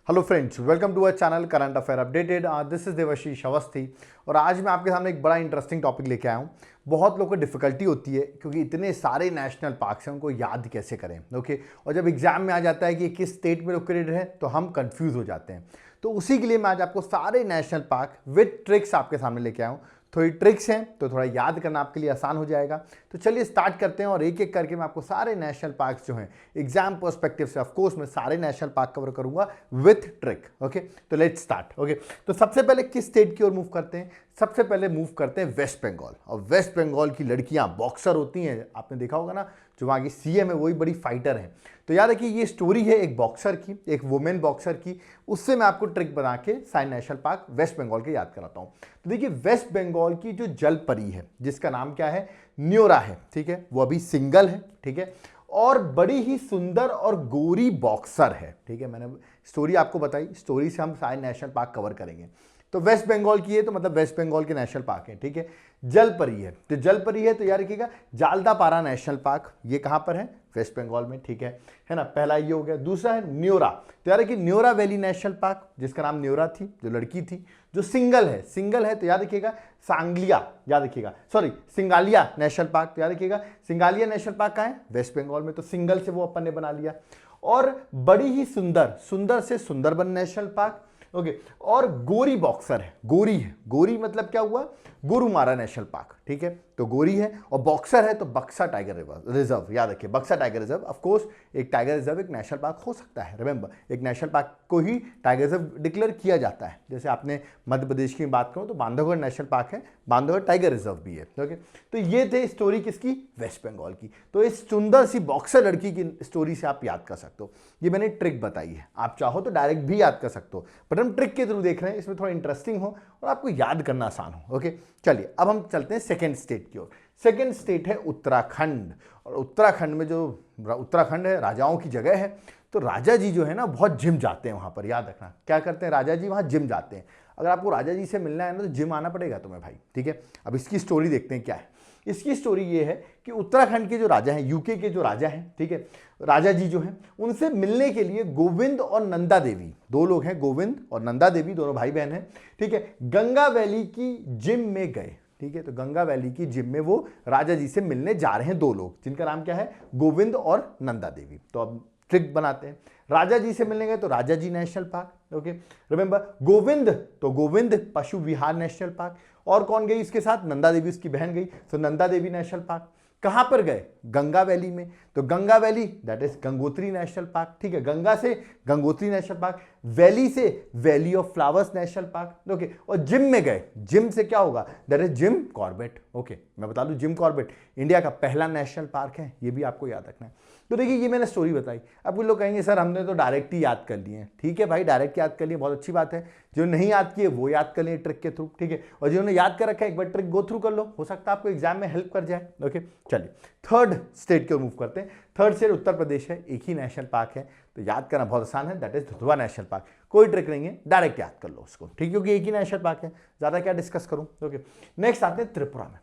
Hello friends, welcome to our channel current affair updated. This is Devashish Awasthi और आज मैं आपके सामने एक बड़ा इंटरेस्टिंग टॉपिक लेके आया हूँ। बहुत लोगों को डिफिकल्टी होती है क्योंकि इतने सारे नेशनल पार्क्स हैं, उनको याद कैसे करें। ओके, और जब एग्जाम में आ जाता है कि किस स्टेट में लोकेटेड है तो हम कंफ्यूज हो जाते हैं। तो उसी के लिए मैं आज आपको सारे नेशनल पार्क विद ट्रिक्स आपके सामने लेके आया हूँ। थोड़ी ट्रिक्स हैं तो थोड़ा याद करना आपके लिए आसान हो जाएगा। तो चलिए स्टार्ट करते हैं और एक एक करके मैं आपको सारे नेशनल पार्क्स जो हैं एग्जाम पर्सपेक्टिव से, ऑफ कोर्स मैं सारे नेशनल पार्क कवर करूंगा विथ ट्रिक। ओके, तो लेट्स स्टार्ट। ओके, तो सबसे पहले किस स्टेट की ओर मूव करते हैं? सबसे पहले मूव करते हैं वेस्ट बंगाल। और वेस्ट बंगाल की लड़कियां बॉक्सर होती हैं, आपने देखा होगा ना, जो वहाँ की सीएम है वही बड़ी फाइटर है। तो याद रखिए ये स्टोरी है एक बॉक्सर की, एक वुमेन बॉक्सर की। उससे मैं आपको ट्रिक बना के सारे नेशनल पार्क वेस्ट बंगाल के याद कराता हूँ। तो देखिए वेस्ट बंगाल की जो जल परी है जिसका नाम क्या है, न्योरा है, ठीक है, वो अभी सिंगल है, ठीक है, और बड़ी ही सुंदर और गोरी बॉक्सर है, ठीक है। मैंने स्टोरी आपको बताई, स्टोरी से हम सारे नेशनल पार्क कवर करेंगे। तो वेस्ट बंगाल की है तो मतलब वेस्ट बंगाल के नेशनल पार्क है, ठीक है। जलपरी है तो जलपरी है तो याद रखिएगा जालदापारा नेशनल पार्क, ये कहां पर है? वेस्ट बंगाल में, ठीक है ना। पहला ये हो गया। दूसरा है न्योरा, तो याद रखिए न्योरा वैली नेशनल पार्क, जिसका नाम न्योरा थी, जो लड़की थी, जो सिंगल है। सिंगल है तो याद रखिएगा सांगलिया, याद रखिएगा, सॉरी सिंगालिया नेशनल पार्क। तो याद रखिएगा सिंगालिया नेशनल पार्क कहाँ है? वेस्ट बंगाल में। तो सिंगल से वो अपन ने बना लिया। और बड़ी ही सुंदर, सुंदर से सुंदरबन नेशनल पार्क। ओके, और गोरी बॉक्सर है, गोरी है, गोरी मतलब क्या हुआ? गोरुमारा नेशनल पार्क, ठीक है। तो गोरी है और बॉक्सर है तो बक्सा टाइगर रिजर्व, याद रखिए बक्सा टाइगर रिजर्व। ऑफ कोर्स एक टाइगर रिजर्व एक नेशनल पार्क हो सकता है, रिमेंबर एक नेशनल पार्क को ही टाइगर रिजर्व डिक्लेयर किया जाता है। जैसे आपने मध्य प्रदेश की बात करूं तो बांधवगढ़ नेशनल पार्क है, बांधवगढ़ टाइगर रिजर्व भी है। ओके, तो ये थे स्टोरी किसकी? वेस्ट बंगाल की। तो इस सुंदर सी बॉक्सर लड़की की स्टोरी से आप याद कर सकते हो। ये मैंने ट्रिक बताई है, आप चाहो तो डायरेक्ट भी याद कर सकते हो, बट हम ट्रिक के थ्रू देख रहे हैं, इसमें थोड़ा इंटरेस्टिंग हो और आपको याद करना आसान हो। ओके, चलिए अब हम चलते हैं सेकेंड स्टेट की ओर। सेकेंड स्टेट है उत्तराखंड। और उत्तराखंड में जो उत्तराखंड है राजाओं की जगह है। तो राजा जी जो है ना बहुत जिम जाते हैं वहां पर, याद रखना क्या करते हैं राजा जी, वहां जिम जाते हैं। अगर आपको राजा जी से मिलना है ना तो जिम आना पड़ेगा तुम्हें भाई, ठीक है। अब इसकी स्टोरी देखते हैं क्या है। इसकी स्टोरी ये है कि उत्तराखंड के जो राजा हैं, यूके के जो राजा हैं, ठीक है, राजा जी जो हैं उनसे मिलने के लिए गोविंद और नंदा देवी, दो लोग हैं, गोविंद और नंदा देवी, दोनों भाई बहन हैं, ठीक है, गंगा वैली की जिम में गए, ठीक है। तो गंगा वैली की जिम में वो राजा जी से मिलने जा रहे हैं, दो लोग जिनका नाम क्या है, गोविंद और नंदा देवी। तो अब ट्रिक बनाते हैं। राजा जी से मिलने गए तो Rajaji national park, okay, remember. Govind तो गोविंद पशु विहार नेशनल पार्क। और कौन गई इसके साथ? नंदा देवी, उसकी बहन गई, तो नंदा देवी नेशनल पार्क। कहां पर गए? गंगा वैली में। तो Ganga valley that is Gangotri national park, ठीक है। गंगा से गंगोत्री नेशनल पार्क, वैली से valley of flowers national park, okay. और जिम में गए, जिम से क्या होगा? That is Jim Corbett. Okay, मैं बता दूं जिम कॉर्बेट इंडिया का पहला नेशनल पार्क है, ये भी आपको याद रखना है। तो देखिए ये मैंने स्टोरी बताई। अब कुछ लोग कहेंगे सर हमने तो डायरेक्ट ही याद कर लिए हैं। ठीक है भाई, डायरेक्ट याद कर लिए, बहुत अच्छी बात है। जो नहीं याद किए वो याद कर लिए ट्रिक के थ्रू, ठीक है। और जिन्होंने याद कर रखा है एक बार ट्रिक गो थ्रू कर लो, हो सकता है आपको एग्जाम में हेल्प कर जाए। ओके, चलिए थर्ड स्टेट की ओर मूव करते हैं। थर्ड स्टेट उत्तर प्रदेश है, एक ही नेशनल पार्क है, तो याद करना बहुत आसान है, दैट इज धुधवा नेशनल पार्क। कोई ट्रिक नहीं है, डायरेक्ट याद कर लो उसको, ठीक, क्योंकि एक ही नेशनल पार्क है, ज्यादा क्या डिस्कस करूं। ओके, नेक्स्ट आते हैं त्रिपुरा में।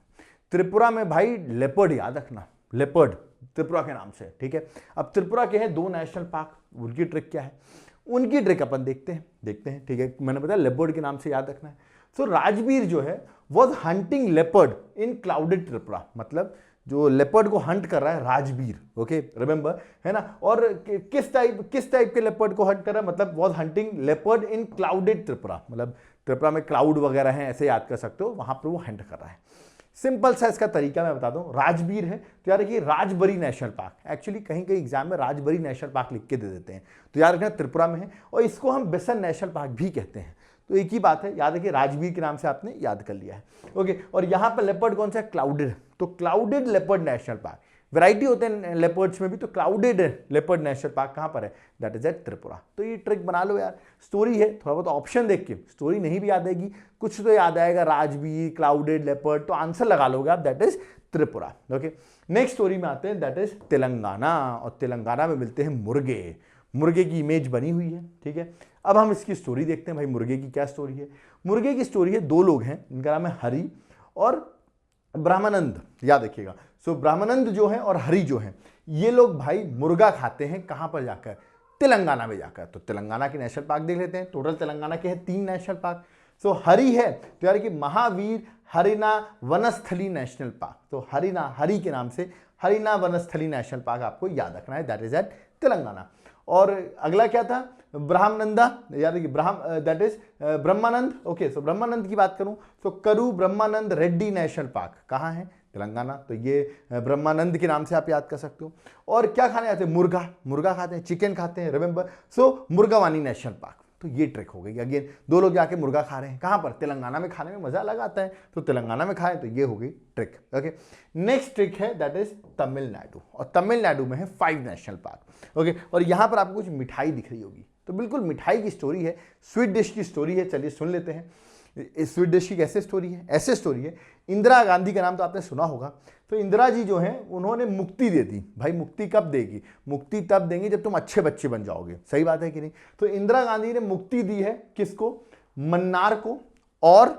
त्रिपुरा में भाई लेपर्ड, याद रखना लेपर्ड त्रिपुरा के नाम से, ठीक है। अब त्रिपुरा के हैं दो नेशनल पार्क, उनकी ट्रिक क्या है, उनकी ट्रिक अपन देखते हैं, ठीक है। मैंने बताया लेपर्ड के नाम से याद रखना है। सो राजवीर जो है was hunting leopard in clouded Tripura, मतलब जो लेपर्ड को हंट कर रहा है राजवीर, ओके, रिमेंबर, है ना। और किस टाइप के लेपर्ड को हंट कर रहा है, मतलब was hunting leopard in clouded Tripura, मतलब त्रिपुरा में क्लाउड वगैरह हैं, ऐसे याद कर सकते हो, वहां पर वो हंट कर रहा है। सिंपल सा इसका तरीका मैं बता दूं, राजवीर है तो यार देखिए राजबरी नेशनल पार्क, एक्चुअली कहीं कहीं एग्जाम में राजबरी नेशनल पार्क लिख के दे देते हैं, तो याद रखना त्रिपुरा में है, और इसको हम बिसन नेशनल पार्क भी कहते हैं। तो एक ही बात है, याद रखिए राजवीर के नाम से आपने याद कर लिया है। ओके, और यहां पर लेपर्ड कौन सा है? क्लाउडेड, तो clouded leopard national park. Variety होते हैं लेपर्ड्स में भी, तो क्लाउडेड लेपर्ड नेशनल पार्क कहां पर है? That is at Tripura. तो ये ट्रिक बना लो यार, स्टोरी है, थोड़ा बहुत ऑप्शन देख के, स्टोरी नहीं भी याद आएगी, कुछ तो याद आएगा, राजवीर, क्लाउडेड लेपर्ड, तो आंसर लगा लोगे आप, that is Tripura. Okay, next story में आते हैं, दैट इज तेलंगाना। और तेलंगाना में मिलते हैं मुर्गे, मुर्गे की इमेज बनी हुई है, ठीक है। अब हम इसकी स्टोरी देखते हैं भाई, मुर्गे की क्या स्टोरी है। मुर्गे की स्टोरी है, दो लोग हैं, इनका नाम है हरि और ब्रह्मानंद, याद रखिएगा। सो ब्रह्मानंद जो है और हरि जो है, ये लोग भाई मुर्गा खाते हैं, कहां पर जाकर? तेलंगाना में जाकर। तो तेलंगाना के नेशनल पार्क देख लेते हैं। टोटल तेलंगाना के हैं 3 नेशनल पार्क। सो हरि है तो यार कि महावीर हरिना वनस्थली नेशनल पार्क। तो हरि के नाम से हरिना वनस्थली नेशनल पार्क आपको याद रखना है, दैट इज एट तेलंगाना। और अगला क्या था, ब्रह्मानंदा, याद है कि दैट इज ब्रह्मानंद। ओके, सो ब्रह्मानंद की बात करूं तो करू ब्रह्मानंद रेड्डी नेशनल पार्क कहाँ है, तेलंगाना। तो ये ब्रह्मानंद के नाम से आप याद कर सकते हो। और क्या खाने आते हैं, मुर्गा खाते हैं, चिकन खाते हैं, रिमेंबर। सो मुर्गावानी नेशनल पार्क। तो ये ट्रिक हो गई। अगेन 2 लोग जाके मुर्गा खा रहे हैं, कहाँ पर, तेलंगाना में। खाने में मजा अलग आता है, तो तेलंगाना में खाएं। तो ये हो गई ट्रिक। ओके, नेक्स्ट ट्रिक है दैट इज तमिलनाडु। और तमिलनाडु में है 5 नेशनल पार्क। ओके, और यहां पर आपको कुछ मिठाई दिख रही होगी, तो बिल्कुल मिठाई की स्टोरी है, स्वीट डिश की स्टोरी है। चलिए सुन लेते हैं इस स्वीट डिश की कैसे स्टोरी है। ऐसे स्टोरी है, इंदिरा गांधी का नाम तो आपने सुना होगा। तो इंदिरा जी जो हैं उन्होंने मुक्ति दे दी। भाई मुक्ति कब देगी, मुक्ति तब देंगे जब तुम अच्छे बच्चे बन जाओगे, सही बात है कि नहीं। तो इंदिरा गांधी ने मुक्ति दी है किसको, मन्नार को, और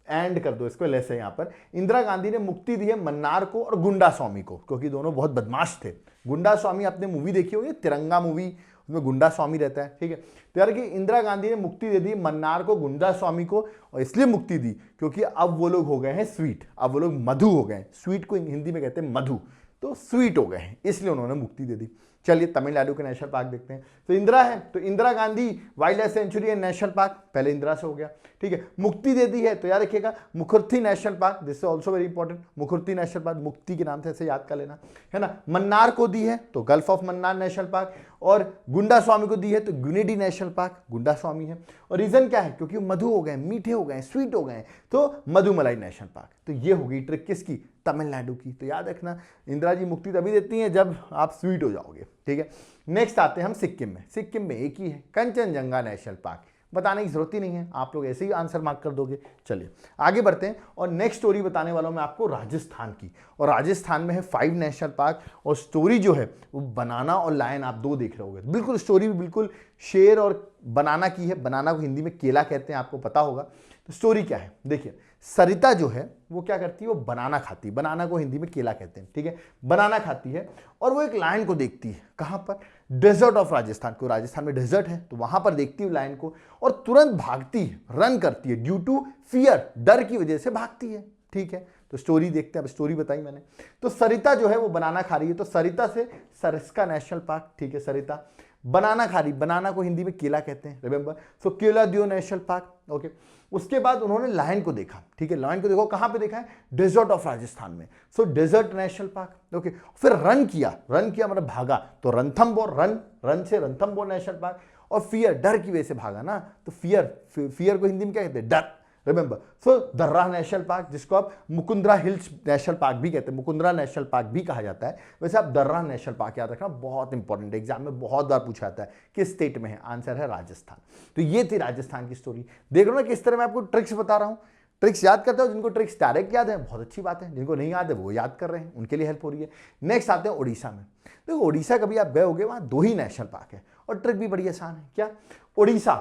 एंड कर दो इसको लेस है यहां पर। इंदिरा गांधी ने मुक्ति दी है मन्नार को और गुंडा स्वामी को, क्योंकि दोनों बहुत बदमाश थे। गुंडा स्वामी आपने मूवी देखी होगी, तिरंगा मूवी, उसमें गुंडा स्वामी रहता है, ठीक है। तो यार कि इंदिरा गांधी ने मुक्ति दे दी मन्नार को, गुंडा स्वामी को, और इसलिए मुक्ति दी क्योंकि अब वो लोग हो गए हैं स्वीट, अब वो लोग मधु हो गए हैं। स्वीट को हिंदी में कहते हैं मधु, तो स्वीट हो गए हैं, इसलिए उन्होंने मुक्ति दे दी। चलिए तमिलनाडु के नेशनल पार्क देखते हैं। तो इंदिरा है तो Indira Gandhi wild life sanctuary and national park, पहले इंदिरा से हो गया, ठीक है। मुक्ति दे दी है तो याद रखिएगा Mukurthi national park, this is also very important. Mukurthi national park मुक्ति के नाम से ऐसे याद कर लेना, है ना। मन्नार को दी है तो gulf of Mannar national park, और गुंडा स्वामी को दी है तो गुनेडी नेशनल पार्क, गुंडा स्वामी है। और रीजन क्या है, क्योंकि मधु हो गए, मीठे हो गए, स्वीट हो गए, तो मधुमलाई नेशनल पार्क। तो ये होगी ट्रिक किसकी, तमिलनाडु की। तो याद रखना इंदिरा जी मुक्ति तभी देती हैं जब आप स्वीट हो जाओगे, ठीक है। नेक्स्ट आते हैं हम सिक्किम में। सिक्किम में एक ही है, कंचनजंगा नेशनल पार्क, बताने की जरूरत ही नहीं है, आप लोग ऐसे ही आंसर मार्क कर दोगे। चलिए आगे बढ़ते हैं, और नेक्स्ट स्टोरी बताने वाला हूं मैं आपको राजस्थान की। और राजस्थान में है 5 नेशनल पार्क, और स्टोरी जो है वो बनाना और लायन आप 2 देख रहे होगे। बिल्कुल स्टोरी भी बिल्कुल शेर और बनाना की है। बनाना को हिंदी में केला कहते हैं, आपको पता होगा। तो स्टोरी क्या है देखिए, सरिता जो है वो क्या करती है, वो बनाना खाती है। बनाना को हिंदी में केला कहते हैं, ठीक है। बनाना खाती है और वो एक लायन को देखती है, कहां पर, डेजर्ट ऑफ राजस्थान को, राजस्थान में डेजर्ट है तो वहां पर देखती है लायन को, और तुरंत भागती है, रन करती है, ड्यू टू फियर, डर की वजह से भागती है, ठीक है। तो स्टोरी देखते हैं, अब स्टोरी बताई मैंने। तो सरिता जो है वो बनाना खा रही है, तो सरिता से सरिस्का नेशनल पार्क, ठीक है। सरिता बनाना खा रही, बनाना को हिंदी में केला कहते हैं, रिमेंबर। सो केलादियो नेशनल पार्क, ओके। उसके बाद उन्होंने लायन को देखा, ठीक है। लायन को देखो कहां पे देखा है, डेजर्ट ऑफ राजस्थान में, सो डेजर्ट नेशनल पार्क, ओके। फिर रन किया मतलब भागा, तो रणथंबोर, रन से रणथंबोर नेशनल पार्क। और फियर, डर की वजह से भागा ना, तो फियर को हिंदी में क्या कहते हैं, डर, रिमेंबर। सो दर्रा नेशनल पार्क, जिसको आप मुकुंदरा हिल्स नेशनल पार्क भी कहते हैं, मुकुंदरा नेशनल पार्क भी कहा जाता है, वैसे आप दर्रा नेशनल पार्क याद रखना, बहुत इंपॉर्टेंट, एग्जाम में बहुत बार पूछा जाता है किस स्टेट में है, आंसर है राजस्थान। तो ये थी राजस्थान की स्टोरी। देख लो ना किस तरह मैं आपको ट्रिक्स बता रहा हूं। ट्रिक्स याद करते हो, जिनको ट्रिक्स डायरेक्ट याद है बहुत अच्छी बात है, जिनको नहीं याद है वो याद कर रहे हैं, उनके लिए हेल्प हो रही है। नेक्स्ट आते हैं उड़ीसा में। देखो उड़ीसा कभी आप गए होगे, वहां 2 ही नेशनल पार्क है, और ट्रिक भी बड़ी आसान है। क्या, उड़ीसा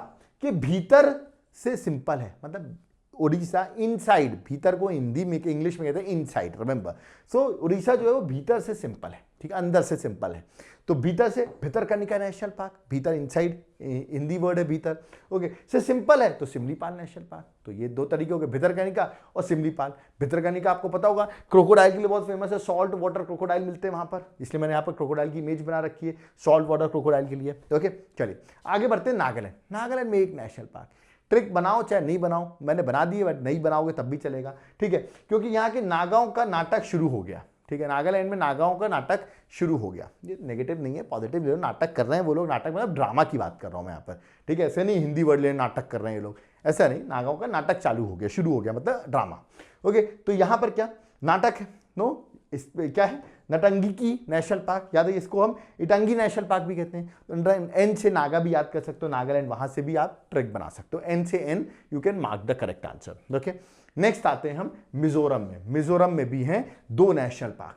के भीतर से सिंपल है, मतलब उड़ीसा इनसाइड, भीतर को हिंदी में इंग्लिश में कहते हैं इनसाइड, रिमेंबर। सो उड़ीसा जो है वो भीतर से सिंपल है, ठीक है, अंदर से सिंपल है। तो भीतर से भितरकनिका नेशनल पार्क, भीतर इनसाइड हिंदी वर्ड है भीतर, ओके। से सिंपल है तो सिमलीपाल नेशनल पार्क। तो ये 2 तरीके हो गए, भितरकनिका और सिमलीपाल। भितरकनिका आपको पता होगा क्रोकोडाइल के लिए बहुत फेमस है, सॉल्ट वाटर क्रोकोडाइल मिलते हैं वहां पर, इसलिए मैंने यहाँ पर क्रोकोडाइल की इमेज बना रखी है, सॉल्ट वाटर क्रोकोडाइल के लिए, ओके। चलिए आगे बढ़ते हैं नागालैंड। नागालैंड में एक नेशनल पार्क, ट्रिक बनाओ चाहे नहीं बनाओ, मैंने बना दी है, बट नहीं बनाओगे तब भी चलेगा, ठीक है, क्योंकि यहाँ के नागाओं का नाटक शुरू हो गया, ठीक है। नागालैंड में नागाओं का नाटक शुरू हो गया। ये नेगेटिव नहीं है, पॉजिटिव ले लो, नाटक कर रहे हैं वो लोग, नाटक मतलब ड्रामा की बात कर रहा हूं मैं यहाँ पर, ठीक है। ऐसे नहीं हिंदी वर्ड ले नाटक कर रहे हैं ये लोग, ऐसा नहीं, नागाओं का नाटक चालू हो गया, शुरू हो गया, मतलब ड्रामा, ओके। तो यहाँ पर क्या नाटक है, नो, इस क्या है, नटंगी नेशनल पार्क, याद है इसको हम इटंगी नेशनल पार्क भी कहते हैं। एन से नागा भी याद कर सकते हो, नागालैंड, वहां से भी आप ट्रिक बना सकते हो, एन से N, you can mark the correct answer, okay. Next आते हैं हम मिजोरम में। मिजोरम में भी हैं 2 नेशनल पार्क,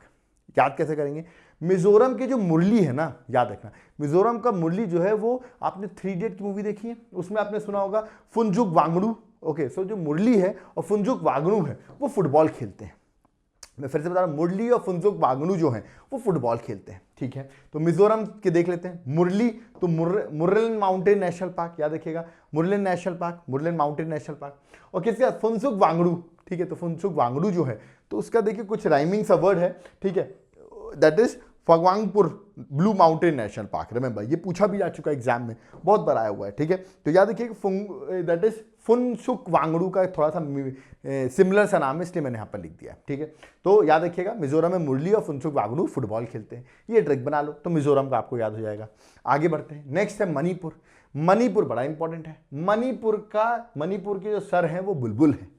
याद कैसे करेंगे। मिजोरम की जो मुरली है ना, याद रखना, मिजोरम का मुरली जो है वो, आपने 3 इडियट की मूवी देखी है, उसमें आपने सुना होगा फुनजुक वांगडू, ओके। सो जो मुरली है और फुनजुक वांगडू है वो फुटबॉल खेलते हैं। मैं फिर से बता रहा हूं, मुरली और फुनजुक वांगडू जो हैं वो फुटबॉल खेलते हैं, ठीक है। तो मिजोरम के देख लेते हैं, मुरली, तो मुरलेन माउंटेन नेशनल पार्क, याद रखिएगा Murlen national park, Murlen mountain national park. और किसके बाद फुनसुक वांगडू, ठीक है। तो फुनसुक वांगडू जो है तो उसका देखिए कुछ राइमिंग सा वर्ड है, ठीक है, that is Phawngpui blue mountain national park. Remember ये पूछा भी जा चुका है एग्जाम में, बहुत बार आया हुआ है, ठीक है। तो याद रखिए दैट इज फुनसुक वांगडू का थोड़ा सा सिमिलर सा नाम है, इसलिए मैंने यहाँ पर लिख दिया है, ठीक है। तो याद रखिएगा मिजोरम में मुरली और फुनसुक वांगडू फुटबॉल खेलते हैं, ये ट्रिक बना लो तो मिजोरम का आपको याद हो जाएगा। आगे बढ़ते हैं, नेक्स्ट है मणिपुर। मणिपुर बड़ा इंपॉर्टेंट है। मणिपुर के जो सर हैं वो बुलबुल है।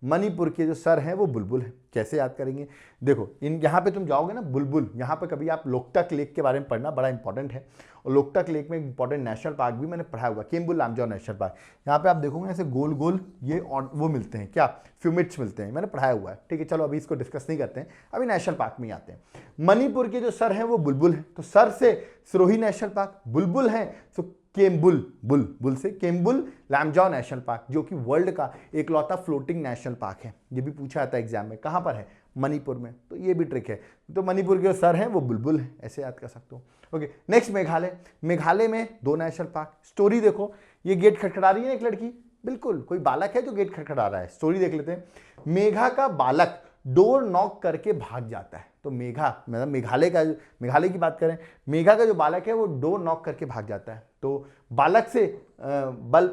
मणिपुर के जो सर हैं वो बुलबुल है। कैसे याद करेंगे, देखो इन यहाँ पे तुम जाओगे ना बुलबुल, यहाँ पे कभी आप लोकटक लेक के बारे में पढ़ना, बड़ा इंपॉर्टेंट है। और लोकटक लेक में एक इंपॉर्टेंट नेशनल पार्क भी मैंने पढ़ा हुआ, केम्बुल लामजाओ नेशनल पार्क। यहाँ पे आप देखोगे ऐसे गोल गोल ये और वो मिलते हैं, क्या फ्यूमिट्स मिलते हैं, मैंने पढ़ाया हुआ है, ठीक है। चलो अभी इसको डिस्कस नहीं करते हैं, अभी नेशनल पार्क में आते हैं। मणिपुर के जो सर हैं वो बुलबुल हैं, तो सर से सिरोही नेशनल पार्क, बुलबुल हैं तो बुल से केम्बुल लामजाओ नेशनल पार्क, जो कि वर्ल्ड का एकलौता फ्लोटिंग नेशनल पार्क है। ये भी पूछा जाता है एग्जाम में, कहां पर है, मणिपुर में। तो ये भी ट्रिक है। तो मणिपुर के जो सर हैं वो बुलबुल है, ऐसे याद कर सकते हो। Okay, next Meghalaya. मेघालय में 2 नेशनल पार्क। स्टोरी देखो, ये गेट खटखटा रही है एक लड़की, बिल्कुल कोई बालक है जो गेट खटखटा रहा है। स्टोरी देख लेते हैं। मेघा का बालक डोर नॉक करके भाग जाता है। तो मेघा मतलब मेघालय की बात करें, मेघा का जो बालक है वो डोर नॉक करके भाग जाता है। तो बालक से बल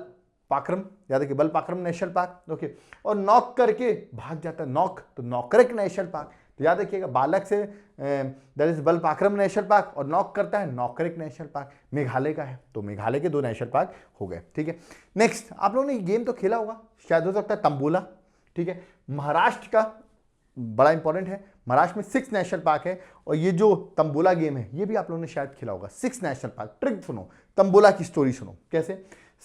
पाक्रम, याद रखिए बल पाक्रम नेशनल पार्क, ओके। और नॉक करके भाग जाता है, नॉक तो नॉकरेक नेशनल पार्क। तो याद रखिएगा बालक से दैट इज बल पाक्रम नेशनल पार्क और नॉक करता है नॉकरेक नेशनल पार्क, मेघालय का है। तो मेघालय के 2 नेशनल पार्क हो गए, ठीक है। नेक्स्ट, आप लोगों ने ये गेम तो खेला होगा, शायद हो सकता है तंबोला, ठीक है। महाराष्ट्र का बड़ा इंपॉर्टेंट है। महाराष्ट्र में 6 नेशनल पार्क है और ये जो तंबोला गेम है ये भी आप लोगों ने शायद खेला होगा। 6 नेशनल पार्क। ट्रिक सुनो, तंबोला की स्टोरी सुनो कैसे।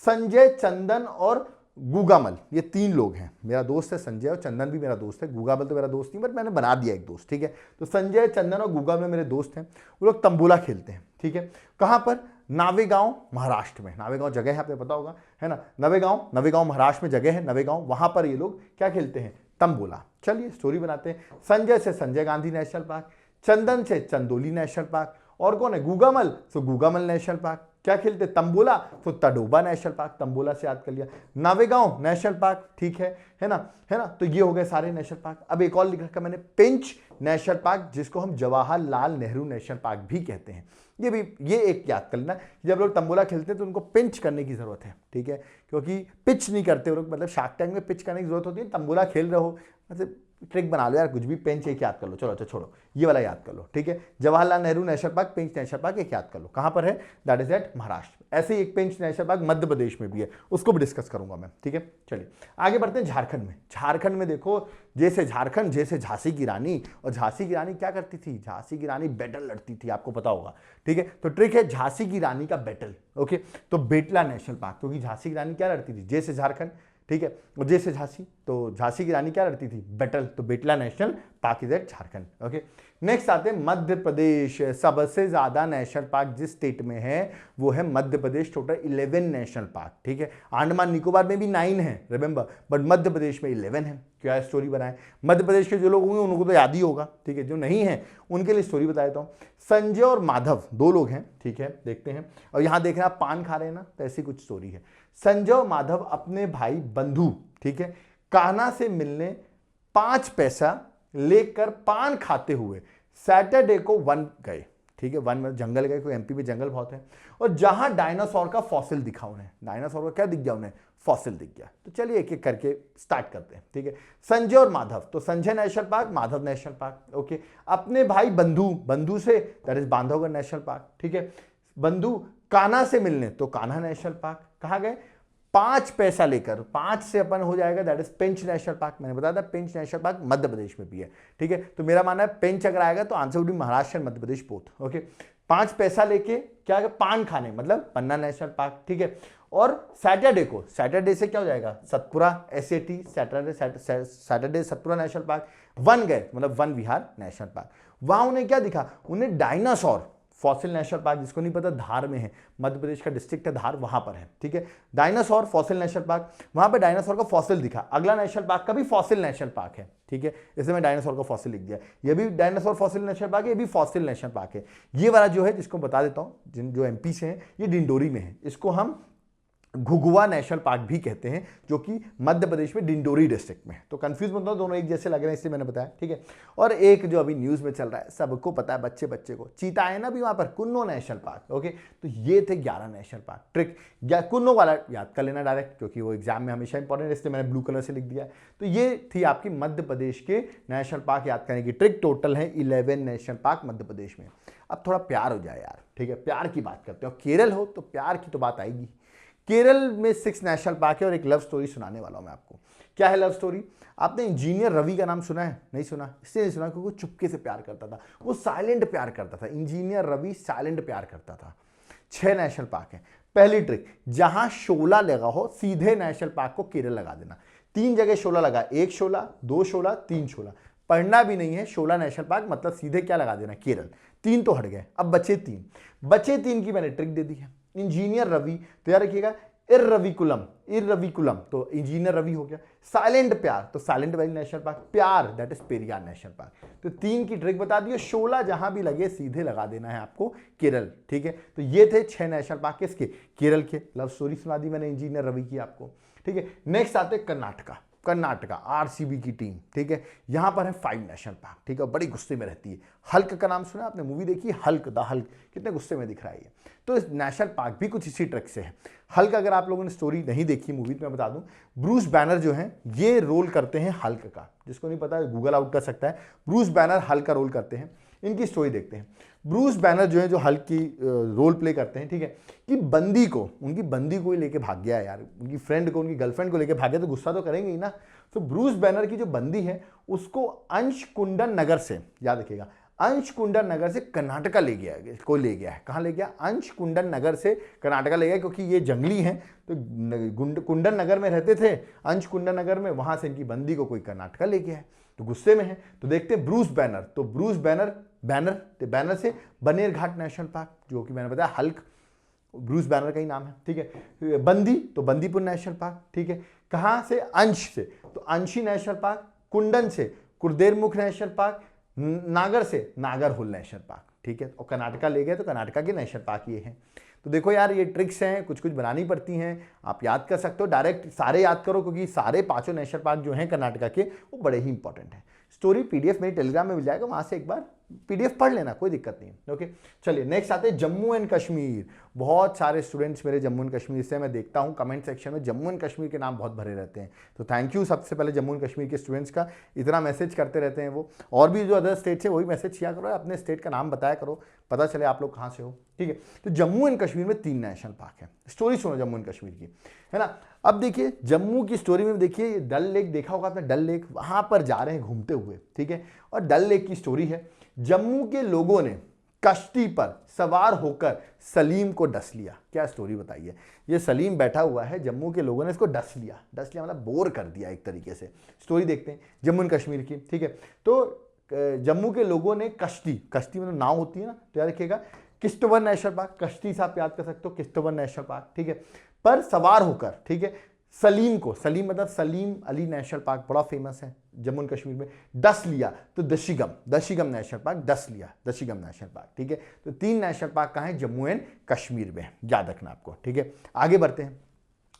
संजय, चंदन और गुगामल, ये 3 लोग हैं। मेरा दोस्त है संजय और चंदन भी मेरा दोस्त है, गुगामल तो मेरा दोस्त नहीं बट मैंने बना दिया एक दोस्त, ठीक है। तो संजय, चंदन और गुगामल मेरे दोस्त हैं, वो लोग तंबोला खेलते हैं, ठीक है। कहाँ पर, नावेगांव महाराष्ट्र में। नावेगांव जगह है, आपको पता होगा है ना, नवेगांव महाराष्ट्र में जगह है नवेगांव, वहां पर ये लोग क्या खेलते हैं, तंबोला। चलिए स्टोरी बनाते हैं। संजय से संजय गांधी नेशनल पार्क, चंदन से चंदोली नेशनल पार्क, और कौन है, गुगामल, तो गुगामल नेशनल पार्क। क्या खेलते, तंबोला, तो तडोबा नेशनल पार्क, तंबोला से याद कर लिया। नावेगांव नेशनल पार्क, ठीक है ना। तो ये हो गए सारे नेशनल पार्क। अब एक और लिख रखा मैंने, पेंच नेशनल पार्क, जिसको हम जवाहरलाल नेहरू नेशनल पार्क भी कहते हैं। ये एक याद कर लेना, जब लोग तंबोला खेलते हैं तो उनको पिंच करने की जरूरत है, ठीक है, क्योंकि पिच नहीं करते वो लोग, मतलब शार्क टैंक में पिच करने की जरूरत होती है, तंबोला खेल रहे हो मतलब ट्रिक बना लो यार, कुछ भी, पेंच एक याद कर लो। चलो छोड़ो, ये वाला याद कर लो, ठीक है। जवाहरलाल नेहरू नेशनल पार्क, पेंच नेशनल पार्क एक याद कर लो, कहां पर है, दैट इज एट महाराष्ट्र। ऐसे ही एक पेंच नेशनल पार्क मध्य प्रदेश में भी है, उसको भी डिस्कस करूंगा मैं, ठीक है। चलिए आगे बढ़ते हैं झारखंड में। झारखंड में देखो, जैसे झारखंड, जैसे झांसी की रानी, और झांसी की रानी क्या करती थी, झांसी की रानी बैटल लड़ती थी, आपको पता होगा, ठीक है। तो ट्रिक है झांसी की रानी का बैटल, ओके। तो बेटला नेशनल पार्क, क्योंकि झांसी की रानी क्या लड़ती थी, जैसे झारखंड, ठीक है, और जैसे झांसी, तो झांसी की रानी क्या लड़ती थी, बैटल, तो Betla national park is at Jharkhand, okay. Next आते हैं मध्य प्रदेश। सबसे ज्यादा नेशनल पार्क जिस स्टेट में है वो है Madhya Pradesh, total 11 national park, ठीक है। अंडमान निकोबार में भी 9 है, रिमेंबर, बट मध्य प्रदेश में 11 है। क्या स्टोरी बनाए, मध्य प्रदेश के जो लोग होंगे उनको तो याद ही होगा, ठीक है, जो नहीं है उनके लिए स्टोरी बता देता हूँ। संजय और माधव 2 लोग हैं, ठीक है, देखते हैं। और यहाँ देख रहे हैं आप पान खा रहे हैं ना, तो ऐसी कुछ स्टोरी है। संजय और माधव अपने भाई बंधु, ठीक है, कान्हा से मिलने 5 पैसा लेकर पान खाते हुए सैटरडे को वन गए, ठीक है, वन में जंगल गए, कोई एमपी में जंगल बहुत है, और जहां डायनासोर का फॉसिल दिखा उन्हें, डायनासोर का क्या दिख गया उन्हें, फॉसिल दिख गया। तो चलिए एक एक करके स्टार्ट करते हैं, ठीक है। संजय और माधव, तो Sanjay national park, Madhav national park, okay. अपने भाई बंधु से, that is Bandhavgarh national park, ठीक है। बंधु कान्हा से मिलने, तो कान्हा नेशनल पार्क। कहाँ गए, 5 पैसा लेकर, 5 से अपन हो जाएगा, that is Pench national park. मैंने बताया था पेंच नेशनल पार्क मध्य प्रदेश में भी है, ठीक है। तो मेरा मानना है पेंच अगर आएगा तो answer would be Maharashtra and Madhya Pradesh both, okay. 5 पैसा लेके क्या है, पान खाने, मतलब पन्ना नेशनल पार्क, ठीक है। और सैटरडे को, सैटरडे से क्या हो जाएगा, Satpura, SAT, Saturday Satpura national park. One गए, मतलब वन विहार नेशनल पार्क। वहां उन्हें क्या दिखा, उन्हें डायनासोर फॉसिल नेशनल पार्क, जिसको नहीं पता, धार में है, मध्य प्रदेश का डिस्ट्रिक्ट है धार, वहां पर है, ठीक है। डायनासोर फॉसिल नेशनल पार्क, वहां पे डायनासोर का फॉसिल दिखा। अगला नेशनल पार्क का भी फॉसिल नेशनल पार्क है, ठीक है, इसमें मैं डायनासोर का फॉसिल लिख दिया। ये भी डायनासोर फॉसिल नेशनल पार्क है, ये भी फॉसिल नेशनल पार्क है। ये वाला जो है, जिसको बता देता हूं, जिन जो एमपी से हैं, ये डिंडोरी में है, इसको हम घुघुआ नेशनल पार्क भी कहते हैं, जो कि मध्य प्रदेश में डिंडोरी डिस्ट्रिक्ट में है। तो कंफ्यूज मत हो, दोनों एक जैसे लग रहे हैं इसलिए मैंने बताया, ठीक है। और एक जो अभी न्यूज में चल रहा है, सबको पता है, बच्चे बच्चे को, चीता है ना भी वहां पर, कुन्नो नेशनल पार्क, ओके। तो ये थे 11 नेशनल पार्क। ट्रिक या कुन्नो वाला याद कर लेना डायरेक्ट, क्योंकि वो एग्जाम में हमेशा इंपॉर्टेंट है, इसलिए मैंने ब्लू कलर से लिख दिया। तो ये थी आपकी मध्य प्रदेश के नेशनल पार्क याद करने की ट्रिक। टोटल है 11 नेशनल पार्क मध्य प्रदेश में। अब थोड़ा प्यार हो जाए यार, ठीक है, प्यार की बात करते हो, केरल हो तो प्यार की तो बात आएगी। केरल में 6 नेशनल पार्क है और एक लव स्टोरी सुनाने वाला हूं मैं आपको। क्या है लव स्टोरी? आपने इंजीनियर रवि का नाम सुना है? नहीं सुना, इसलिए नहीं सुना क्योंकि वो चुपके से प्यार करता था, वो साइलेंट प्यार करता था। इंजीनियर रवि साइलेंट प्यार करता था। 6 नेशनल पार्क है। पहली ट्रिक, जहां शोला लगा हो सीधे नेशनल पार्क को केरल लगा देना। 3 जगह शोला लगा, 1 शोला, 2 शोला, 3 शोला। पढ़ना भी नहीं है, शोला नेशनल पार्क मतलब सीधे क्या लगा देना, केरल। 3 तो हट गए, अब बचे 3। बचे 3 की मैंने ट्रिक दे दी है। इंजीनियर रवि, तो याद रखिएगा, इररविकुलम, इररविकुलम तो इंजीनियर रवि हो गया। साइलेंट प्यार तो साइलेंट वैली नेशनल पार्क, प्यार that is Periyar national park. तो 3 की ट्रिक बता दी। शोला जहां भी लगे सीधे लगा देना है आपको केरल, ठीक है। तो ये थे 6 नेशनल पार्क किसके, केरल के। लव स्टोरी सुना दी मैंने इंजीनियर रवि की आपको, ठीक है। नेक्स्ट आते कर्नाटका। कर्नाटका आरसीबी की टीम, ठीक है। यहां पर है 5 नेशनल पार्क, ठीक है, बड़ी गुस्से में रहती है। हल्क का नाम सुना आपने, मूवी देखी हल्क, द हल्क, कितने गुस्से में दिख रहा है ये। तो इस नेशनल पार्क भी कुछ इसी ट्रिक से है। हल्क अगर आप लोगों ने स्टोरी नहीं देखी मूवी तो मैं बता दूं, ब्रूस बैनर जो है ये रोल करते हैं हल्क का। जिसको नहीं पता गूगल आउट कर सकता है, ब्रूस बैनर हल्क का रोल करते हैं। इनकी स्टोरी देखते हैं। ब्रूस बैनर जो है, जो हल्क की रोल प्ले करते हैं, ठीक है, कि बंदी को, उनकी बंदी को ही लेके भाग गया यार, उनकी फ्रेंड को, उनकी गर्लफ्रेंड को लेके भाग गया, तो गुस्सा तो करेंगे ही ना। तो ब्रूस बैनर की जो बंदी है उसको अंश कुंडन नगर से, याद रखिएगा, अंश कुंडन नगर से कर्नाटका ले गया, कोई ले गया है। कहाँ ले गया? अंश कुंडन नगर से कर्नाटका ले गया, क्योंकि ये जंगली हैं तो कुंडन नगर में रहते थे, अंश कुंडन नगर में, वहां से इनकी बंदी को कोई कर्नाटका ले गया है, तो गुस्से में है। तो देखते हैं ब्रूस बैनर, तो ब्रूस बैनर से बनेरघाट नेशनल पार्क, जो कि मैंने बताया हल्क ब्रूस बैनर का ही नाम है, ठीक है। बंदी तो बंदीपुर नेशनल पार्क, ठीक है। कहां से? अंश से, तो अंशी नेशनल पार्क। कुंडन से कुरदेरमुख नेशनल पार्क। नागर से नागरहोल नेशनल पार्क, ठीक है। और कर्नाटका ले गए तो कर्नाटका के नेशनल पार्क ये हैं। तो देखो यार, ये ट्रिक्स हैं, कुछ कुछ बनानी पड़ती हैं, आप याद कर सकते हो। डायरेक्ट सारे याद करो, क्योंकि सारे 5 नेशनल पार्क जो हैं कर्नाटका के वो बड़े ही इंपॉर्टेंट हैं। स्टोरी पीडीएफ मेरे टेलीग्राम में मिल जाएगा, वहां से एक बार पीडीएफ पढ़ लेना, कोई दिक्कत नहीं, ओके। चलिए नेक्स्ट आते हैं जम्मू एंड कश्मीर। बहुत सारे स्टूडेंट्स मेरे जम्मू एंड कश्मीर से, मैं देखता हूं कमेंट सेक्शन में जम्मू एंड कश्मीर के नाम बहुत भरे रहते हैं। तो थैंक यू सबसे पहले जम्मू एंड कश्मीर के स्टूडेंट्स का, इतना मैसेज करते रहते हैं वो। और भी जो अदर स्टेट है वही मैसेज किया करो, अपने स्टेट का नाम बताया करो, पता चले आप लोग कहाँ से हो, ठीक है। तो जम्मू एंड कश्मीर में 3 नेशनल पार्क है। स्टोरी सुनो जम्मू एंड कश्मीर की, है ना। अब देखिए जम्मू की स्टोरी में, देखिए डल लेक देखा होगा आपने, डल लेक, वहां पर जा रहे हैं घूमते हुए, ठीक है। और डल लेक की स्टोरी है, जम्मू के लोगों ने कश्ती पर सवार होकर सलीम को डस लिया। क्या स्टोरी बताइए। ये सलीम बैठा हुआ है, जम्मू के लोगों ने इसको डस लिया मतलब बोर कर दिया एक तरीके से। स्टोरी देखते हैं जम्मू एंड कश्मीर की, ठीक है। तो जम्मू के लोगों ने कश्ती मतलब नाव होती है ना, तो याद रखिएगा किश्तवाड़ नेशनल पार्क, कश्ती से आप याद कर सकते हो, किश्तवाड़ नेशनल पार्क, ठीक है, पर सवार होकर, ठीक है, सलीम मतलब सलीम अली नेशनल पार्क बड़ा फेमस है जम्मू एंड कश्मीर में, डस लिया। तो दशीगम नेशनल पार्क डस लिया, दशीगम नेशनल पार्क, ठीक है। तो 3 नेशनल पार्क कहाँ है? जम्मू एंड कश्मीर में, याद रखना आपको, ठीक है। आगे बढ़ते हैं।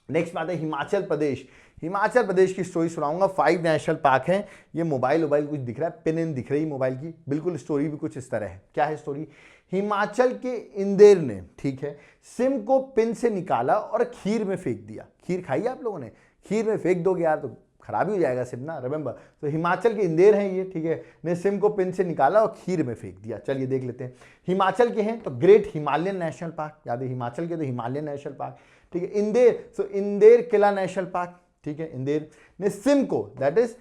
नेक्स्ट बात है हिमाचल प्रदेश। हिमाचल प्रदेश की स्टोरी सुनाऊंगा। 5 नेशनल पार्क हैं। ये मोबाइल कुछ दिख रहा है, पिन दिख रही मोबाइल की, बिल्कुल स्टोरी भी कुछ इस तरह है। क्या है स्टोरी? हिमाचल के इंदेर ने, ठीक है, सिम को पिन से निकाला और खीर में फेंक दिया। खीर खाई आप लोगों ने? खीर में फेंक दोगे यार तो खराब ही हो जाएगा सिम ना, रिमेंबर। तो हिमाचल के इंदेर हैं ये, ठीक है, ने सिम को पिन से निकाला और खीर में फेंक दिया। चलिए देख लेते हैं। हिमाचल के हैं तो ग्रेट हिमालयन नेशनल पार्क, याद है हिमाचल के तो हिमालयन नेशनल पार्क, ठीक है। इंदेर, सो इंदेर किला नेशनल पार्क, ठीक है। इंदेर ने सिम को, दैट इज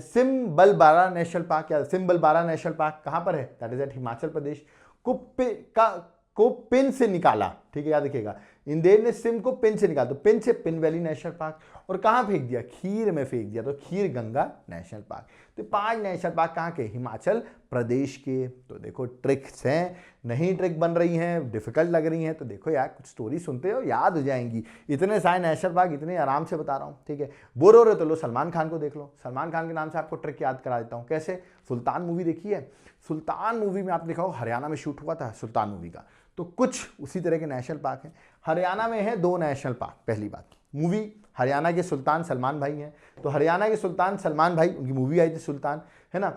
सिमबलबारा नेशनल पार्क, या सिमबलबारा नेशनल पार्क कहां पर है? That is eight Himachal Pradesh. को पिन से निकाला, ठीक है, याद रखिएगा। इंदेर ने सिम को पिन से निकाला, तो पिन से पिन वैली नेशनल पार्क। और कहाँ फेंक दिया, खीर में फेंक दिया, तो खीर गंगा नेशनल पार्क। तो 5 नेशनल पार्क कहाँ के, हिमाचल प्रदेश के। तो देखो ट्रिक्स हैं, नहीं ट्रिक बन रही हैं, डिफिकल्ट लग रही हैं, तो देखो यार कुछ स्टोरी सुनते हो याद हो जाएंगी। इतने सारे नेशनल पार्क इतने आराम से बता रहा हूँ, ठीक है। बोर हो रहे हो तो लो सलमान खान को देख लो, सलमान खान के नाम से आपको ट्रिक याद करा देता हूँ। कैसे, सुल्तान मूवी देखी है, सुल्तान मूवी में आपने देखा हो हरियाणा में शूट हुआ था सुल्तान मूवी का, तो कुछ उसी तरह के नेशनल पार्क हैं। हरियाणा में है 2 नेशनल पार्क। पहली बात, मूवी हरियाणा के सुल्तान सलमान भाई हैं, तो हरियाणा के सुल्तान सलमान भाई, उनकी मूवी आई थी सुल्तान, है ना।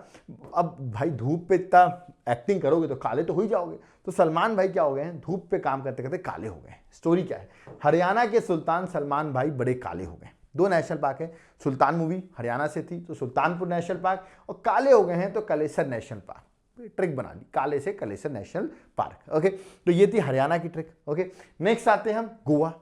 अब भाई धूप पे इतना एक्टिंग करोगे तो काले तो हो ही जाओगे, तो सलमान भाई क्या हो गए हैं, धूप पे काम करते करते काले हो गए। स्टोरी क्या है, हरियाणा के सुल्तान सलमान भाई बड़े काले हो गए। 2 नेशनल पार्क है, सुल्तान मूवी हरियाणा से थी तो सुल्तानपुर नेशनल पार्क, और काले हो गए हैं तो कलेसर नेशनल पार्क। ट्रिक बना ली, काले से कलेसर नेशनल पार्क। ओके, तो ये थी हरियाणा की ट्रिक। ओके, नेक्स्ट आते हैं हम गोवा।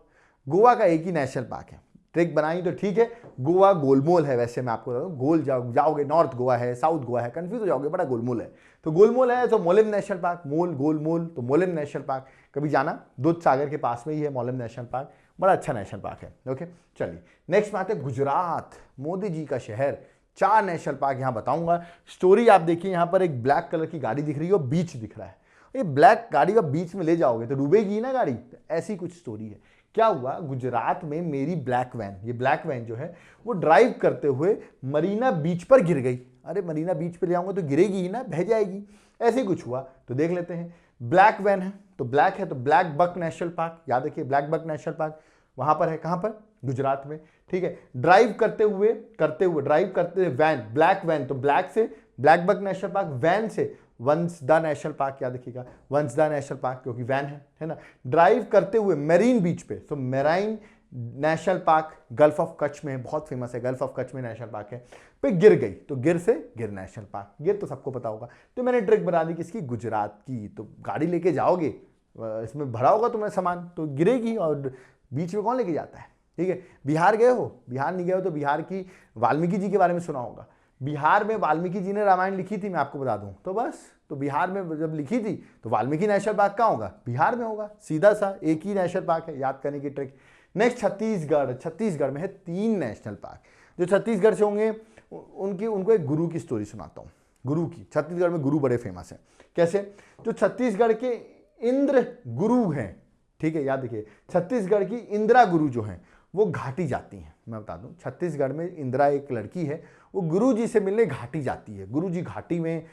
गोवा का एक ही नेशनल पार्क है, ट्रिक बनाई तो ठीक है। गोवा गोलमोल है, वैसे मैं आपको बता दूं, गोल जाओगे, नॉर्थ गोवा है, साउथ गोवा है, कंफ्यूज हो जाओगे, बड़ा गोलमोल है। तो गोलमोल है तो मोलिम नेशनल पार्क, मोल गोलमोल, तो मोलिम नेशनल पार्क। कभी जाना, दूध सागर के पास में ही है मोलिम नेशनल पार्क, बड़ा अच्छा नेशनल पार्क है। ओके, चलिए नेक्स्ट में आते हैं गुजरात, मोदी जी का शहर। 4 नेशनल पार्क यहां बताऊंगा। स्टोरी आप देखिए, यहां पर एक ब्लैक कलर की गाड़ी दिख रही है और बीच दिख रहा है। ये ब्लैक गाड़ी का बीच में ले जाओगे तो डूबेगी ना गाड़ी, तो ऐसी कुछ स्टोरी है। क्या हुआ, गुजरात में मेरी ब्लैक वैन, ये ब्लैक वैन जो है वो ड्राइव करते हुए मरीना बीच पर गिर गई। अरे मरीना बीच पे ले आऊंगा तो गिरेगी ही ना, बह जाएगी, ऐसे ही कुछ हुआ। तो देख लेते हैं, ब्लैक वैन है तो ब्लैक है, तो ब्लैक बक नेशनल पार्क, याद रखिए ब्लैक बक नेशनल पार्क वहां पर है, कहां पर, गुजरात में, ठीक है। ड्राइव करते हुए वैन, ब्लैक वैन, तो ब्लैक से black buck national park, van से वंसदा नेशनल पार्क, याद रखिएगा वंसदा नेशनल पार्क क्योंकि वैन है ना। ड्राइव करते हुए मेरीन बीच पे, तो marine national park gulf of Kutch में, बहुत फेमस है, गल्फ ऑफ कच्छ में नेशनल पार्क है, पे गिर गई, तो गिर से गिर नेशनल पार्क, गिर तो सबको पता होगा। तो मैंने ट्रिक बना दी किसकी, गुजरात की। तो गाड़ी लेके जाओगे, इसमें भरा होगा तुम्हें सामान, तो गिरेगी, और बीच में कौन लेके जाता है, ठीक है। बिहार गए हो, बिहार नहीं गए हो तो बिहार की वाल्मीकि जी के बारे में सुना होगा। बिहार में वाल्मीकि जी ने रामायण लिखी थी, मैं आपको बता दूं, तो बस, तो बिहार में जब लिखी थी तो वाल्मीकि नेशनल पार्क कहाँ होगा, बिहार में होगा, सीधा सा एक ही नेशनल पार्क है, याद करने की ट्रिक। नेक्स्ट छत्तीसगढ़, छत्तीसगढ़ में है 3 नेशनल पार्क। जो छत्तीसगढ़ से होंगे उनको एक गुरु की स्टोरी सुनाता हूँ। गुरु की, छत्तीसगढ़ में गुरु बड़े फेमस हैं। कैसे, जो छत्तीसगढ़ के इंद्र गुरु हैं, ठीक है, याद रखिए, छत्तीसगढ़ की इंदिरा गुरु जो हैं वो घाटी जाती हैं। मैं बता दूं, छत्तीसगढ़ में इंदिरा एक लड़की है, वो गुरु जी से मिलने घाटी जाती है। गुरु जी घाटी में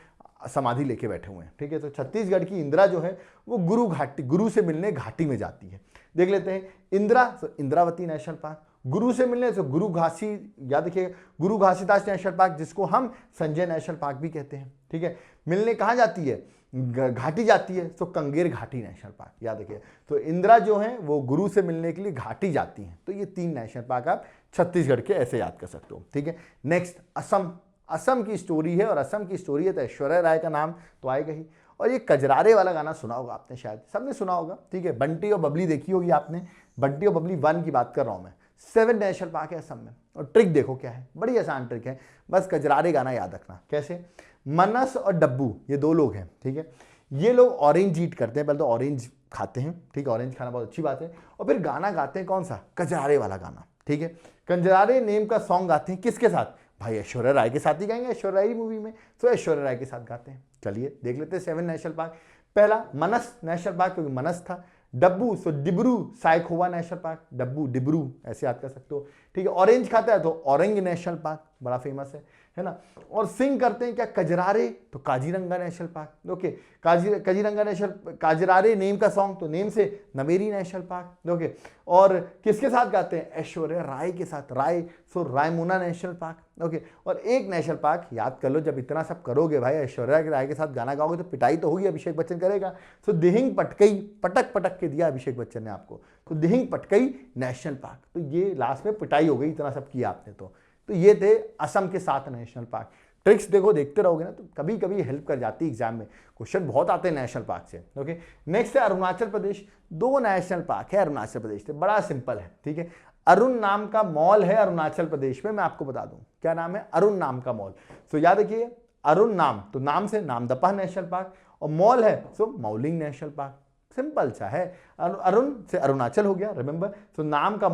समाधि लेके बैठे हुए हैं, ठीक है। तो छत्तीसगढ़ की इंदिरा जो है वो गुरु से मिलने घाटी में जाती है। देख लेते हैं, इंदिरा, तो इंद्रावती नेशनल पार्क। गुरु से मिलने, तो गुरु घासी, याद रखिए, गुरु घासीदास नेशनल पार्क, जिसको हम संजय नेशनल पार्क भी कहते हैं, ठीक है। मिलने कहाँ जाती है, घाटी जाती है, तो कंगेर घाटी नेशनल पार्क, याद रखिए। तो इंदिरा जो है वो गुरु से मिलने के लिए घाटी जाती हैं। तो ये 3 नेशनल पार्क आप छत्तीसगढ़ के ऐसे याद कर सकते हो, ठीक है। नेक्स्ट असम, असम की स्टोरी है, और असम की स्टोरी है तो ऐश्वर्या राय का नाम तो आएगा ही। और ये कजरारे वाला गाना सुना होगा आपने, शायद सबने सुना होगा, ठीक है। बंटी और बबली देखी होगी आपने, बंटी और बबली 1 की बात कर रहा हूं मैं। 7 नेशनल पार्क है असम में, और ट्रिक देखो क्या है, बड़ी आसान ट्रिक है, बस कजरारे गाना याद रखना। कैसे, मनस और डब्बू ये 2 लोग हैं, ठीक है। ये लोग ऑरेंज ईट करते हैं, पहले तो ऑरेंज खाते हैं, ठीक है, ऑरेंज खाना बहुत अच्छी बात है, और फिर गाना गाते हैं, कौन सा, कजरारे वाला गाना, ठीक है। कजरारे नेम का सॉन्ग गाते हैं, किसके साथ, भाई ऐश्वर्या राय के साथ ही गाएंगे, ऐश्वर्या राय मूवी में, तो ऐश्वर्या राय के साथ गाते हैं। चलिए देख लेते हैं 7 नेशनल पार्क। पहला मनस नेशनल पार्क, क्योंकि मनस था। डब्बू, सो डिब्रू साइखोवा नेशनल पार्क, डब्बू डिब्रू ऐसे याद कर सकते हो, ठीक है। ऑरेंज खाता है तो ऑरेंज नेशनल पार्क, बड़ा फेमस है ना। और सिंग करते हैं क्या, कजरारे, तो Kaziranga national park, okay. Kaziranga national, Kajrare name का सॉन्ग, तो नेम से नमेरी नेशनल पार्क, ओके। और किसके साथ गाते हैं, ऐश्वर्या राय के साथ, राय, सो रायमुना नेशनल पार्क, ओके। और एक नेशनल पार्क याद कर लो, जब इतना सब करोगे भाई, ऐश्वर्या राय के साथ गाना गाओगे तो पिटाई तो होगी, अभिषेक बच्चन करेगा। सो दिहिंग पटकई, पटक पटक के दिया अभिषेक बच्चन ने आपको, तो दिहिंग पटकई नेशनल पार्क। तो ये लास्ट में पिटाई हो गई, इतना सब किया आपने। तो ये थे असम के 7 नेशनल पार्क। ट्रिक्स देखो, देखते रहोगे ना तो कभी कभी हेल्प कर जाती है एग्जाम में, क्वेश्चन बहुत आते हैं नेशनल पार्क से, ओके। नेक्स्ट है अरुणाचल प्रदेश। 2 नेशनल पार्क है अरुणाचल प्रदेश से, बड़ा सिंपल है, ठीक है। अरुण नाम का मॉल है अरुणाचल प्रदेश में, मैं आपको बता दूं क्या नाम है, अरुण नाम का मॉल। सो याद रखिए, अरुण नाम, तो नाम से नामदफा नेशनल पार्क, और मॉल है सो मौलिंग नेशनल पार्क। सिंपल सा है। अरुण से अरुणाचल हो गया, रिमेंबर। तो नाम का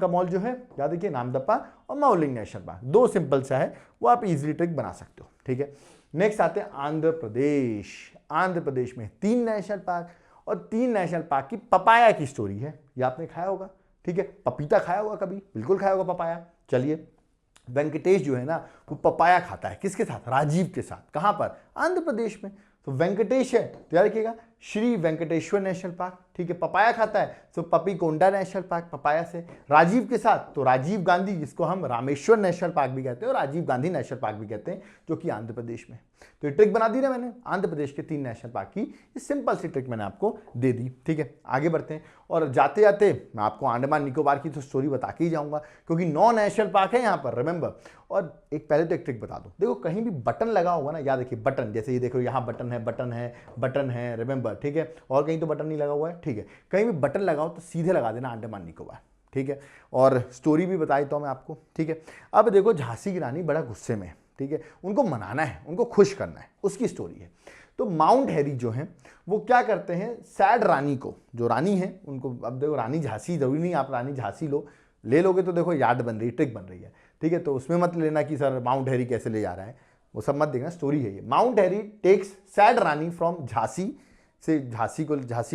मॉल जो है याद रखिए, नामदफा और माउलिंग नेशनल पार्क, दो सिंपल सा है, वो आप इजीली ट्रिक बना सकते हो, ठीक है। नेक्स्ट आते हैं आंध्र प्रदेश। आंध्र प्रदेश में 3 नेशनल पार्क और 3 नेशनल पार्क की पपाया की स्टोरी है, ये आपने खाया होगा, ठीक है। पपीता खाया होगा कभी, बिल्कुल खाया होगा पपाया। चलिए, वेंकटेश जो है ना वो पपाया खाता है, किसके साथ? राजीव के साथ। कहां पर? आंध्र प्रदेश में। तो वेंकटेश है तो याद रखिएगा श्री वेंकटेश्वर नेशनल पार्क, ठीक है। पपाया खाता है तो पपीकोंडा नेशनल पार्क, पपाया से। राजीव के साथ तो राजीव गांधी, जिसको हम रामेश्वर नेशनल पार्क भी कहते हैं और राजीव गांधी नेशनल पार्क भी कहते हैं, जो कि आंध्र प्रदेश में। तो ये ट्रिक बना दी ना मैंने आंध्र प्रदेश के 3 नेशनल पार्क की, ये सिंपल सी ट्रिक मैंने आपको दे दी, ठीक है। आगे बढ़ते हैं और जाते जाते मैं आपको अंडमान निकोबार की तो स्टोरी बता के ही जाऊंगा, क्योंकि 9 नेशनल पार्क है यहाँ पर, रिमेंबर। और पहले तो एक ट्रिक बता दो, देखो कहीं भी बटन लगा होगा ना, याद रखिए बटन, जैसे ये देखो यहाँ बटन है, रिमेंबर, ठीक है। और कहीं तो बटन नहीं लगा हुआ है, ठीक है। कहीं भी बटन लगाओ तो सीधे लगा देना अंडमान निकोबार, ठीक है। और स्टोरी भी बताई तो मैं आपको, ठीक है। अब देखो झांसी की रानी बड़ा गुस्से में है, ठीक है, उनको मनाना है, उनको खुश करना है, उसकी स्टोरी है। तो माउंट हैरी जो है वो क्या करते हैं, सैड रानी को, जो रानी है उनको, अब देखो रानी झांसी जरूरी नहीं आप रानी झांसी ले लोगे तो देखो याद बन रही, ट्रिक बन रही है, ठीक है। तो उसमें मत लेना कि सर माउंट हैरी कैसे ले जा रहा है, वो सब मत देखना, स्टोरी है ये। Mount Harry takes said Rani from Jhansi से, झांसी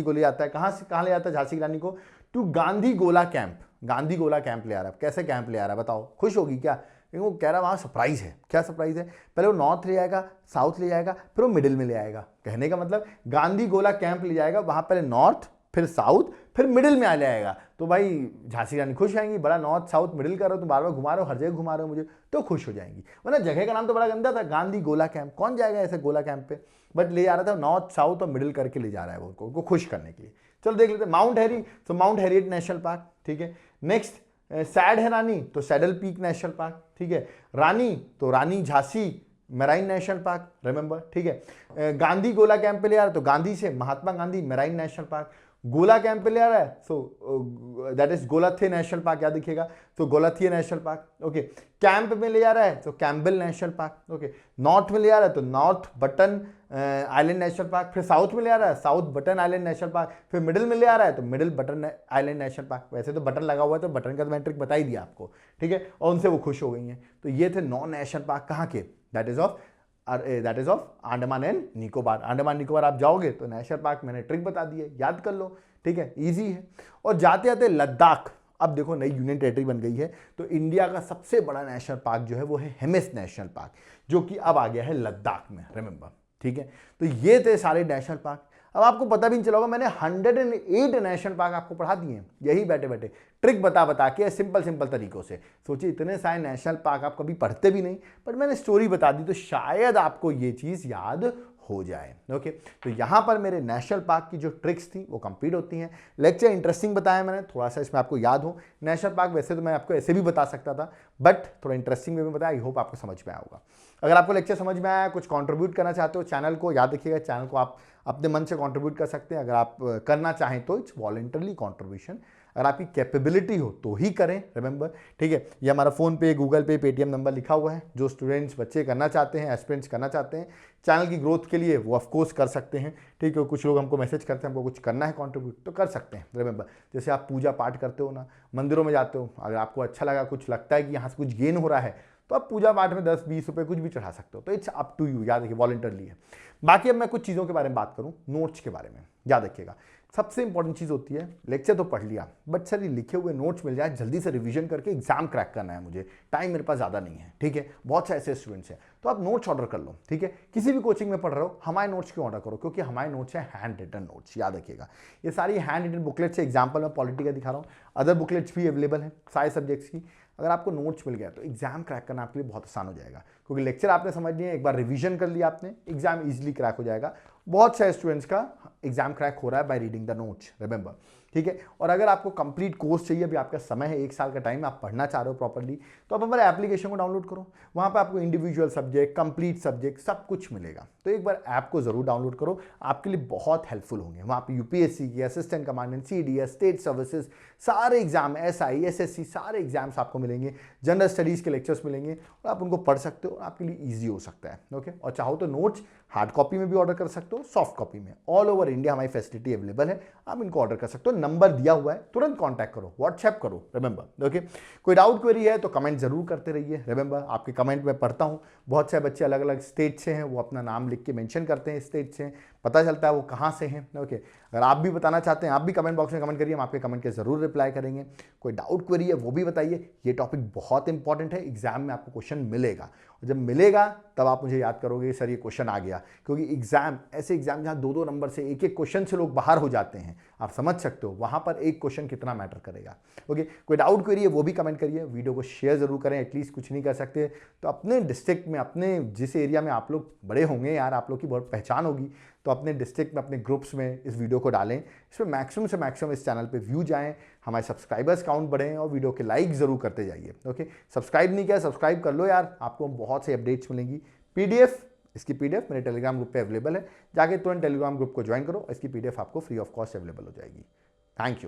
को ले आता है, कहाँ ले आता है झांसी की रानी को? टू गांधी गोला कैंप। गांधी गोला कैंप ले आ रहा है। कैसे कैंप ले आ रहा है बताओ, खुश होगी क्या? वो कह रहा है वहाँ सरप्राइज है। क्या सरप्राइज है? पहले वो नॉर्थ ले जाएगा, साउथ ले जाएगा, फिर वो मिडिल में ले आएगा। कहने का मतलब गांधी गोला कैंप ले जाएगा, वहाँ पहले नॉर्थ, फिर साउथ, फिर मिडिल में आ जाएगा। तो भाई झांसी रानी खुश आएंगी, बड़ा नॉर्थ साउथ मिडिल कर रहे हो, तुम बार बार घुमा रहे हो, हर जगह घुमा रहे हो मुझे, तो खुश हो जाएंगी। वरना जगह का नाम तो बड़ा गंदा था, गांधी गोला कैंप, कौन जाएगा ऐसे गोला कैंप पे? बट ले जा रहा था नॉर्थ साउथ और मिडिल करके ले जा रहा है वो, उनको खुश करने के लिए। चलो देख लेते हैं माउंट हैरी, तो माउंट हैरियट नेशनल पार्क, ठीक है। नेक्स्ट सैड है रानी तो सैडल पीक नेशनल पार्क, ठीक है। रानी तो Rani Jhansi marine national park, remember, ठीक है। गांधी गोला कैंप पे ले आ रहा है तो गांधी से Mahatma Gandhi marine national park. गोला कैंप पे ले आ रहा है so that is Galathea national park, याद रखिएगा, तो Galathea national park, okay. Camp में ले जा रहा है तो Campbell national park, okay. North में ले आ रहा है तो north Button Island national park, फिर साउथ में ले आ रहा है south Button Island national park, फिर मिडिल में ले आ रहा है तो middle button Island national park. वैसे तो बटन लगा हुआ है तो बटन का तो मैंने ट्रिक बता ही दिया आपको, ठीक है। और उनसे वो खुश हो गई हैं। तो ये थे 9 नेशनल पार्क, कहाँ के? That is of Andaman and Nicobar. Andaman Nicobar आप जाओगे तो नेशनल पार्क मैंने ट्रिक बता दी है, याद कर लो, ठीक है, इजी है। और जाते जाते लद्दाख, अब देखो नई यूनियन टेरिटरी बन गई है, तो इंडिया का सबसे बड़ा नेशनल पार्क जो है वो है हेमिस नेशनल पार्क, जो कि अब आ गया है लद्दाख में, रिमेंबर, ठीक है। तो ये थे सारे नेशनल पार्क। अब आपको पता भी नहीं चला होगा, मैंने 108 नेशनल पार्क आपको पढ़ा दिए हैं, यही बैठे बैठे ट्रिक बता के सिंपल तरीकों से। सोचिए इतने सारे नेशनल पार्क आप कभी पढ़ते भी नहीं, पर मैंने स्टोरी बता दी तो शायद आपको ये चीज़ याद हो जाए, ओके। तो यहाँ पर मेरे नेशनल पार्क की जो ट्रिक्स थी वो कंप्लीट होती हैं। लेक्चर इंटरेस्टिंग बताया मैंने, थोड़ा सा इसमें आपको याद हो। नेशनल पार्क वैसे तो मैं आपको ऐसे भी बता सकता था, बट थोड़ा इंटरेस्टिंग वे में बताया, आई होप आपको समझ में आया होगा। अगर आपको लेक्चर समझ में आया, कुछ कंट्रीब्यूट करना चाहते हो चैनल को, याद रखिएगा चैनल को आप अपने मन से कंट्रीब्यूट कर सकते हैं। अगर आप करना चाहें तो इट्स वॉलंटरली कंट्रीब्यूशन, अगर आपकी कैपेबिलिटी हो तो ही करें, रिमेंबर, ठीक है। ये हमारा फ़ोन पे, गूगल पे, पेटीएम नंबर लिखा हुआ है। जो स्टूडेंट्स बच्चे करना चाहते हैं, एस्पिरेंट्स करना चाहते हैं चैनल की ग्रोथ के लिए, वो ऑफकोर्स कर सकते हैं, ठीक है। कुछ लोग हमको मैसेज करते हैं हमको कुछ करना है कंट्रीब्यूट, तो कर सकते हैं, रिमेंबर। जैसे आप पूजा पाठ करते हो ना, मंदिरों में जाते हो, अगर आपको अच्छा लगा, कुछ लगता है कि यहाँ से कुछ गेन हो रहा है, तो आप पूजा पाठ में 10-20 रुपये कुछ भी चढ़ा सकते हो, तो इट्स अप टू यू, याद रखिए वॉलंटरली है। बाकी अब मैं कुछ चीज़ों के बारे में बात करूँ, नोट्स के बारे में, याद रखिएगा सबसे इंपॉर्टेंट चीज़ होती है, लेक्चर तो पढ़ लिया, बट सर ये लिखे हुए नोट्स मिल जाए, जल्दी से रिवीजन करके एग्जाम क्रैक करना है मुझे, टाइम मेरे पास ज़्यादा नहीं है, ठीक है। बहुत से ऐसे स्टूडेंट्स हैं, तो आप नोट्स ऑर्डर कर लो, ठीक है। किसी भी कोचिंग में पढ़ रहे हो, हमारे नोट्स क्यों ऑर्डर करो? क्योंकि हमारे नोट्स हैं हैंड रिटन नोट्स, याद रखिएगा। ये सारी हैंड रिटन बुकलेट्स है, एग्जाम्पल मैं पॉलिटी का दिखा रहा हूँ, अदर बुकलेट्स भी अवेलेबल हैं सारे सब्जेक्ट्स की। अगर आपको नोट्स मिल गया तो एग्जाम क्रैक करना आपके लिए बहुत आसान हो जाएगा, क्योंकि लेक्चर आपने समझ लिया, एक बार रिवीजन कर लिया आपने, एग्जाम इजीली क्रैक हो जाएगा। बहुत सारे स्टूडेंट्स का एग्जाम क्रैक हो रहा है by reading the notes, remember, ठीक है। और अगर आपको कंप्लीट कोर्स चाहिए, अभी आपका समय है 1 साल का टाइम, आप पढ़ना चाह रहे हो प्रॉपर्ली, तो आप हमारे एप्लीकेशन को डाउनलोड करो, वहाँ पे आपको इंडिविजुअल सब्जेक्ट, कंप्लीट सब्जेक्ट सब कुछ मिलेगा। तो एक बार ऐप को जरूर डाउनलोड करो, आपके लिए बहुत हेल्पफुल होंगे। वहाँ पे यूपीएससी की, assistant commandant, CDS, state services, सारे एग्जाम, एसआई, एसएससी, सारे एग्जाम्स आपको मिलेंगे, जनरल स्टडीज़ के लेक्चर्स मिलेंगे, और आप उनको पढ़ सकते हो, आपके लिए ईजी हो सकता है, ओके। और चाहो तो नोट्स हार्ड कॉपी में भी ऑर्डर कर सकते हो, सॉफ्ट कॉपी में, ऑल ओवर इंडिया हमारी फैसिलिटी अवेलेबल है, आप इनको ऑर्डर कर सकते हो। नंबर दिया हुआ है, तुरंत कॉन्टैक्ट करो, व्हाट्सएप करो, रिमेंबर। ओके, कोई डाउट क्वेरी है तो कमेंट जरूर करते रहिए। रिमेंबर, आपके कमेंट में पढ़ता हूँ, बहुत से बच्चे अलग अलग स्टेट से हैं, वो अपना नाम लिख के मेंशन करते हैं, स्टेट से पता चलता है वो कहाँ से हैं। ओके, अगर आप भी बताना चाहते हैं, आप भी कमेंट बॉक्स में कमेंट करिए, हम आपके कमेंट के जरूर रिप्लाई करेंगे। कोई डाउट क्वेरी है वो भी बताइए। ये टॉपिक बहुत इंपॉर्टेंट है, एग्जाम में आपको क्वेश्चन मिलेगा, और जब मिलेगा तब आप मुझे याद करोगे सर ये क्वेश्चन आ गया, क्योंकि एग्जाम ऐसे एग्जाम जहाँ 2-2 नंबर से एक एक क्वेश्चन से लोग बाहर हो जाते हैं, आप समझ सकते हो वहाँ पर एक क्वेश्चन कितना मैटर करेगा। ओके, कोई डाउट क्वेरी है वो भी कमेंट करिए, वीडियो को शेयर जरूर करें। एटलीस्ट कुछ नहीं कर सकते तो अपने डिस्ट्रिक्ट में, अपने जिस एरिया में आप लोग बड़े होंगे यार, आप लोग की बहुत पहचान होगी, तो अपने डिस्ट्रिक्ट में, अपने ग्रुप्स में इस वीडियो को डालें। इसमें मैक्सिमम से मैक्सिमम इस चैनल पे व्यू जाएं, हमारे सब्सक्राइबर्स काउंट बढ़ें, और वीडियो के लाइक ज़रूर करते जाइए। ओके, सब्सक्राइब नहीं किया सब्सक्राइब कर लो यार, आपको बहुत सी अपडेट्स मिलेंगी। पीडीएफ, इसकी पीडीएफ मेरे टेलीग्राम ग्रुप पे अवेलेबल है, जाके तुरंत टेलीग्राम ग्रुप को ज्वाइन करो, इसकी पीडीएफ आपको फ्री ऑफ कॉस्ट अवेलेबल हो जाएगी। Thank you.